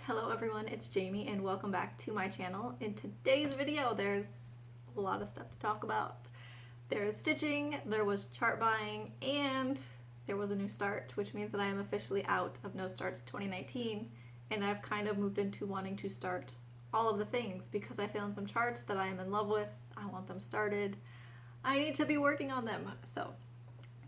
Hello everyone, it's Jamie and welcome back to my channel. In today's video there's a lot of stuff to talk about. There's stitching, there was chart buying, and there was a new start, which means that I am officially out of No Starts 2019 and I've kind of moved into wanting to start all of the things because I found some charts that I am in love with. I want them started. I need to be working on them. So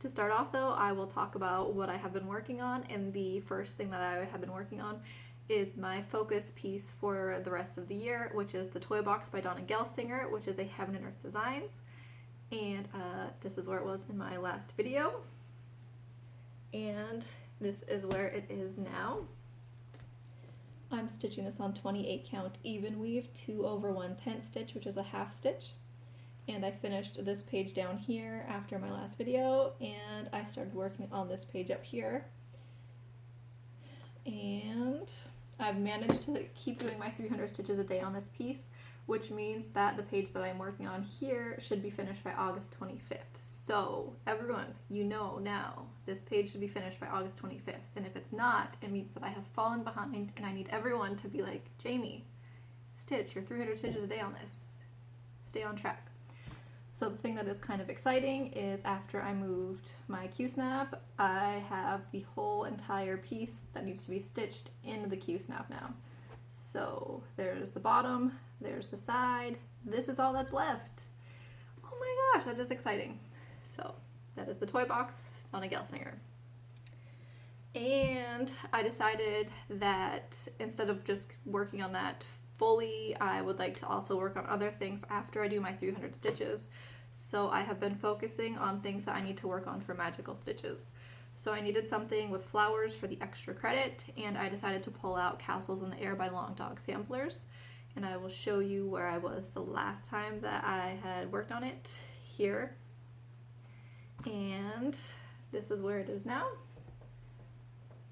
to start off though, I will talk about what I have been working on, and the first thing that I have been working on is my focus piece for the rest of the year, which is the toy box by Donna Gelsinger, which is a Heaven and Earth Designs. And this is where it was in my last video. And this is where it is now. I'm stitching this on 28 count even weave 2/110 stitch, which is a half stitch. And I finished this page down here after my last video, and I started working on this page up here. And I've managed to keep doing my 300 stitches a day on this piece, which means that the page that I'm working on here should be finished by August 25th. So everyone, you know now, this page should be finished by August 25th. And if it's not, it means that I have fallen behind and I need everyone to be like, Jamie, stitch your 300 stitches a day on this. Stay on track. So the thing that is kind of exciting is after I moved my Q-snap, I have the whole entire piece that needs to be stitched into the Q-snap now. So there's the bottom, there's the side, this is all that's left. Oh my gosh, that is exciting. So that is the toy box, Donna Gelsinger. And I decided that instead of just working on that fully, I would like to also work on other things after I do my 300 stitches. So I have been focusing on things that I need to work on for magical stitches. So I needed something with flowers for the extra credit, and I decided to pull out Castles in the Air by Long Dog Samplers. And I will show you where I was the last time that I had worked on it here. And this is where it is now.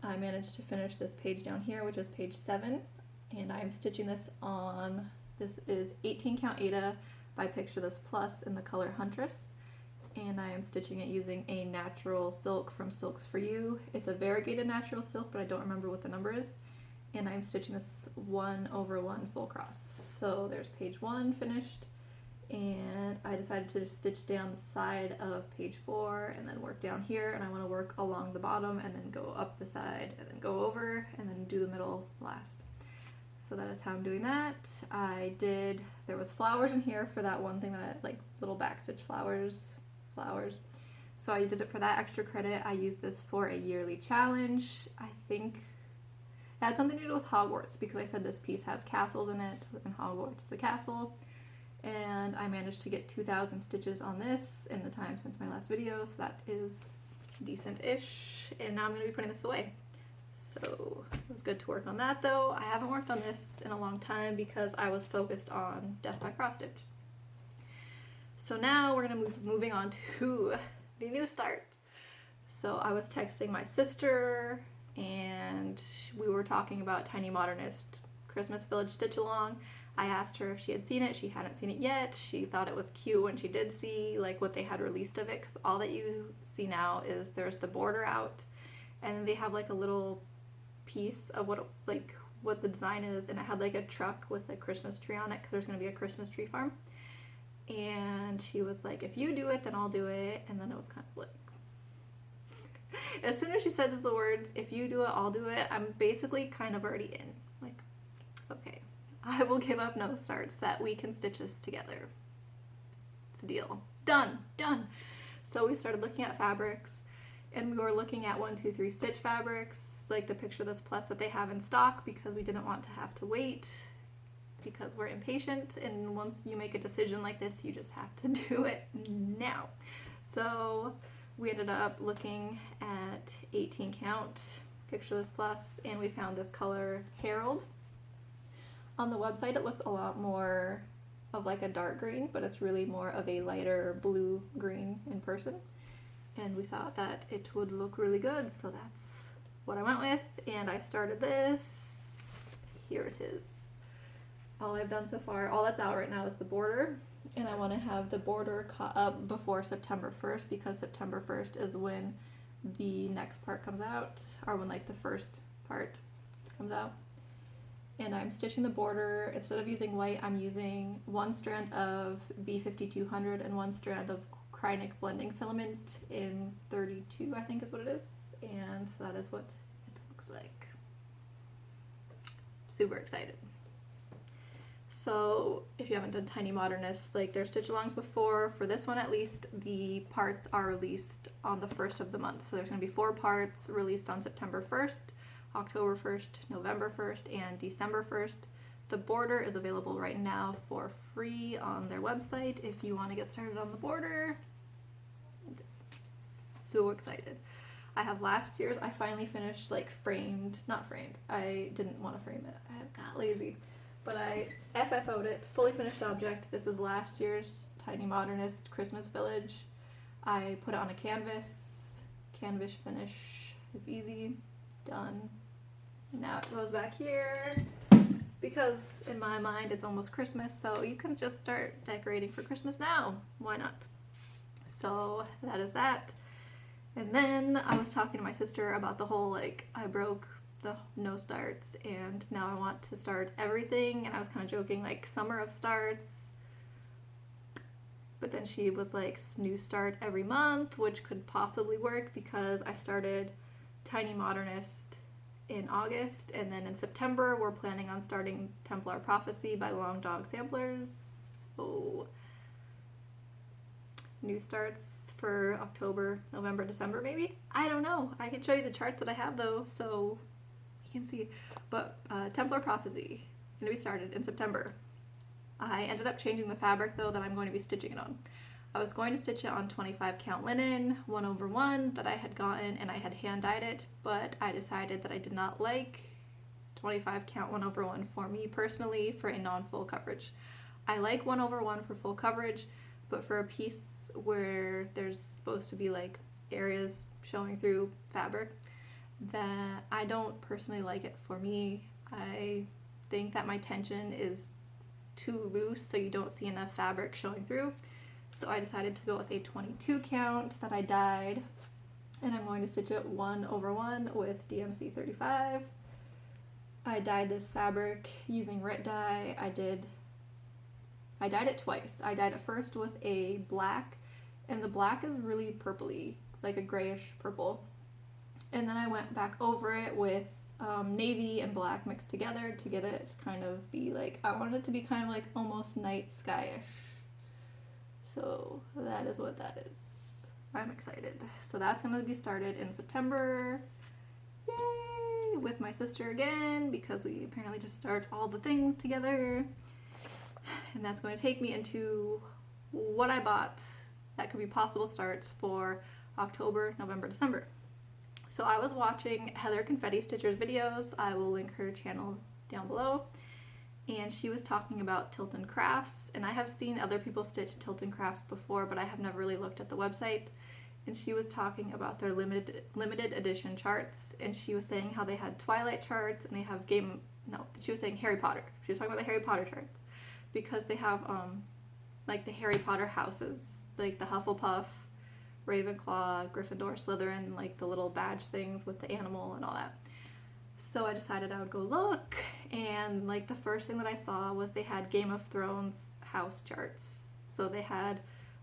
I managed to finish this page down here, which is page 7. And I'm stitching this on, this is 18 count Aida by Picture This Plus in the color Huntress. And I am stitching it using a natural silk from Silks For You. It's a variegated natural silk, but I don't remember what the number is. And I'm stitching this 1/1 full cross. So there's page 1 finished. And I decided to stitch down the side of page 4 and then work down here. And I want to work along the bottom and then go up the side and then go over and then do the middle last. So that is how I'm doing that. There was flowers in here for that one thing that I like, little backstitch flowers. So I did it for that extra credit. I used this for a yearly challenge. I think it had something to do with Hogwarts because I said this piece has castles in it and Hogwarts is a castle. And I managed to get 2,000 stitches on this in the time since my last video, so that is decent-ish. And now I'm going to be putting this away. So it was good to work on that though. I haven't worked on this in a long time because I was focused on Death by Cross Stitch. So now we're going to moving on to the new start. So I was texting my sister and we were talking about Tiny Modernist Christmas Village Stitch Along. I asked her if she had seen it. She hadn't seen it yet. She thought it was cute when she did see like what they had released of it, because all that you see now is there's the border out and they have like a little piece of what the design is, and it had like a truck with a Christmas tree on it because there's going to be a Christmas tree farm. And she was like, if you do it then I'll do it. And then it was kind of like, as soon as she says the words if you do it I'll do it, I'm basically kind of already in, like, okay, I will give up No Starts that we can stitch this together. It's a deal. It's done. So we started looking at fabrics, and we were looking at 1, 2, 3 stitch fabrics, like the Picture This Plus that they have in stock, because we didn't want to have to wait because we're impatient, and once you make a decision like this you just have to do it now. So we ended up looking at 18 count Picture This Plus, and we found this color Herald. On the website it looks a lot more of like a dark green, but it's really more of a lighter blue green in person. And we thought that it would look really good, so that's what I went with, and I started this. Here it is. All I've done so far, all that's out right now is the border, and I want to have the border cut up before September 1st because September 1st is when the next part comes out, or when like the first part comes out. and I'm stitching the border. Instead of using white, I'm using one strand of B5200 and one strand of Kreinik blending filament in 32, I think is what it is, and that is what it looks like. Super excited. So if you haven't done Tiny Modernists, like their stitch alongs before, for this one at least, the parts are released on the 1st of the month. So there's going to be 4 parts released on September 1st, October 1st, November 1st, and December 1st. The border is available right now for free on their website if you want to get started on the border. So excited. I have last year's, I finally finished like framed, not framed, I didn't want to frame it, I got lazy. But I FFO'd it, fully finished object. This is last year's Tiny Modernist Christmas Village. I put it on a canvas finish is easy, done. Now it goes back here because in my mind it's almost Christmas, so you can just start decorating for Christmas now. Why not? So that is that. And then I was talking to my sister about the whole like I broke the no starts and now I want to start everything, and I was kind of joking like summer of starts, but then she was like new start every month, which could possibly work because I started Tiny Modernist in August, and then in September we're planning on starting Templar Prophecy by Long Dog Samplers. So new starts for October, November, December maybe? I don't know. I can show you the charts that I have though, so you can see. But Templar Prophecy, going to be started in September. I ended up changing the fabric though that I'm going to be stitching it on. I was going to stitch it on 25 count linen, 1/1 that I had gotten, and I had hand dyed it, but I decided that I did not like 25 count 1/1 for me personally for a non-full coverage. I like 1/1 for full coverage, but for a piece where there's supposed to be like areas showing through fabric, that I don't personally like it for me. I think that my tension is too loose so you don't see enough fabric showing through. So I decided to go with a 22 count that I dyed, and I'm going to stitch it 1/1 with DMC 35. I dyed this fabric using Rit dye. I dyed it twice. I dyed it first with a black, and the black is really purpley, like a grayish purple. And then I went back over it with navy and black mixed together to get it to kind of be like, I wanted it to be kind of like almost night skyish. So that is what that is. I'm excited. So that's going to be started in September. Yay! With my sister again, because we apparently just start all the things together. And that's going to take me into what I bought that could be possible starts for October, November, December. So I was watching Heather Confetti Stitcher's videos. I will link her channel down below. And she was talking about Tilton Crafts, and I have seen other people stitch Tilton Crafts before, but I have never really looked at the website. And she was talking about their limited edition charts, and she was saying how they had Twilight charts, and they have she was saying Harry Potter. She was talking about the Harry Potter charts, because they have like the Harry Potter houses, like the Hufflepuff, Ravenclaw, Gryffindor, Slytherin, like the little badge things with the animal and all that. So I decided I would go look, and like the first thing that I saw was they had Game of Thrones house charts. So they had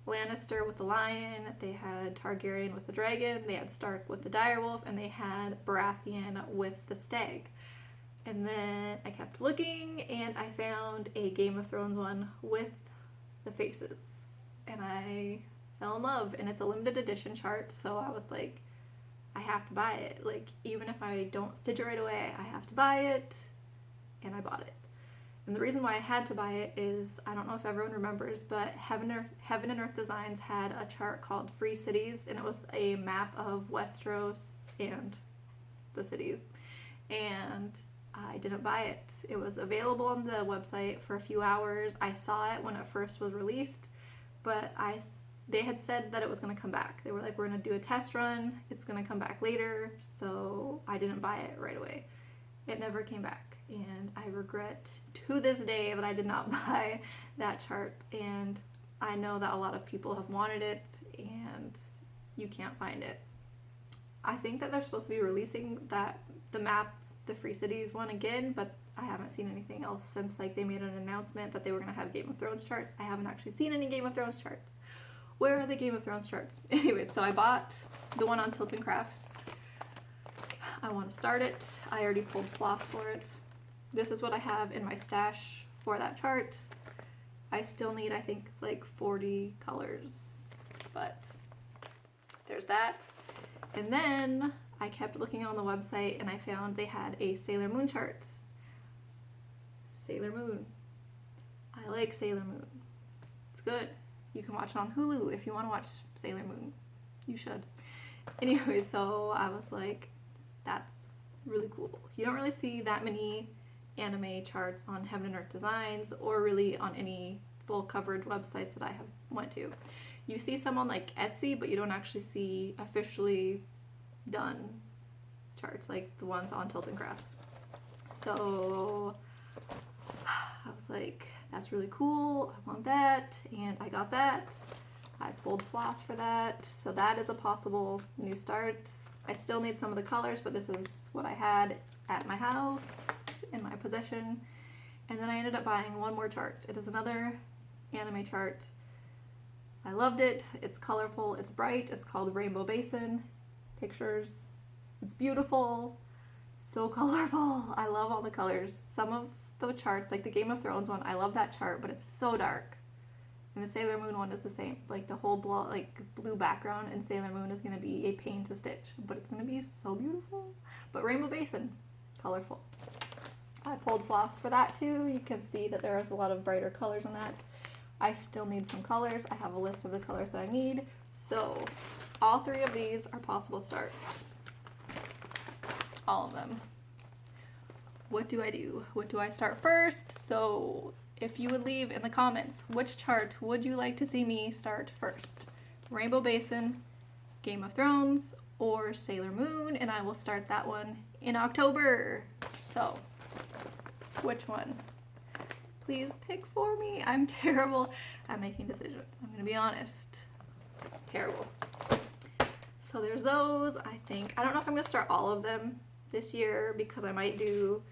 Lannister with the lion, they had Targaryen with the dragon, they had Stark with the direwolf, and they had Baratheon with the stag. And then I kept looking, and I found a Game of Thrones one with the faces, and I fell in love. And it's a limited edition chart, so I was like, I have to buy it. Like, even if I don't stitch it right away, I have to buy it. And I bought it. And the reason why I had to buy it is, I don't know if everyone remembers, but Heaven and Earth Designs had a chart called Free Cities, and it was a map of Westeros and the cities. And I didn't buy it. It was available on the website for a few hours. I saw it when it first was released, but they had said that it was going to come back. They were like, we're going to do a test run. It's going to come back later. So I didn't buy it right away. It never came back. And I regret to this day that I did not buy that chart. And I know that a lot of people have wanted it, and you can't find it. I think that they're supposed to be releasing the map, the Free Cities one again, but I haven't seen anything else since like they made an announcement that they were gonna have Game of Thrones charts. I haven't actually seen any Game of Thrones charts. Where are the Game of Thrones charts? Anyway, so I bought the one on Tilton Crafts. I want to start it. I already pulled floss for it. This is what I have in my stash for that chart. I still need, I think, like 40 colors, but there's that. And then I kept looking on the website and I found they had a Sailor Moon chart. Sailor Moon. I like Sailor Moon. It's good. You can watch it on Hulu if you want to watch Sailor Moon. You should. Anyway, so I was like, that's really cool. You don't really see that many anime charts on Heaven and Earth Designs or really on any full covered websites that I have went to. You see some on like Etsy, but you don't actually see officially done charts like the ones on Tilton Crafts. So I was like, that's really cool. I want that, and I got that. I pulled floss for that, so that is a possible new start. I still need some of the colors, but this is what I had at my house in my possession. And then I ended up buying one more chart. It is another anime chart. I loved it. It's colorful, it's bright, it's called Rainbow Basin. Pictures. It's beautiful, so colorful. I love all the colors. Some of the charts, like the Game of Thrones one, I love that chart, but it's so dark. And the Sailor Moon one is the same. Like the whole blue background in Sailor Moon is going to be a pain to stitch, but it's going to be so beautiful. But Rainbow Basin, colorful. I pulled floss for that too. You can see that there is a lot of brighter colors in that. I still need some colors. I have a list of the colors that I need. So all three of these are possible starts. All of them. What do I do? What do I start first? So if you would leave in the comments, which chart would you like to see me start first? Rainbow Basin, Game of Thrones, or Sailor Moon, and I will start that one in October. So, which one? Please pick for me. I'm terrible at making decisions. I'm gonna be honest. Terrible. So there's those, I think. I don't know if I'm gonna start all of them this year because I might do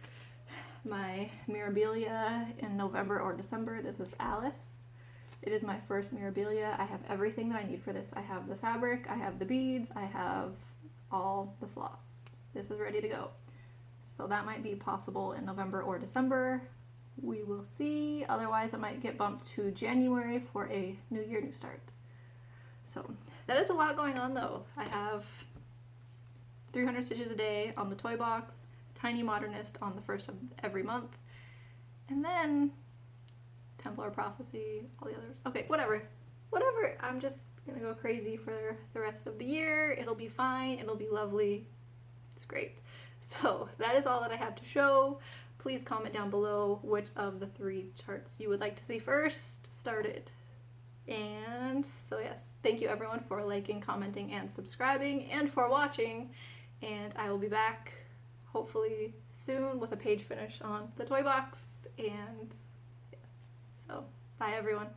my Mirabilia in November or December. This is Alice. It is my first Mirabilia. I have everything that I need for this. I have the fabric, I have the beads, I have all the floss. This is ready to go. So that might be possible in November or December. We will see. Otherwise, it might get bumped to January for a New Year, New Start. So that is a lot going on though. I have 300 Stitches a Day on the toy box, Tiny Modernist on the first of every month, and then Templar Prophecy, all the others. Okay, whatever. I'm just gonna go crazy for the rest of the year. It'll be fine. It'll be lovely. It's great. So that is all that I have to show. Please comment down below which of the 3 charts you would like to see first started. And so yes, thank you everyone for liking, commenting, and subscribing, and for watching. And I will be back hopefully soon with a page finish on the toy box. And yes, so bye everyone.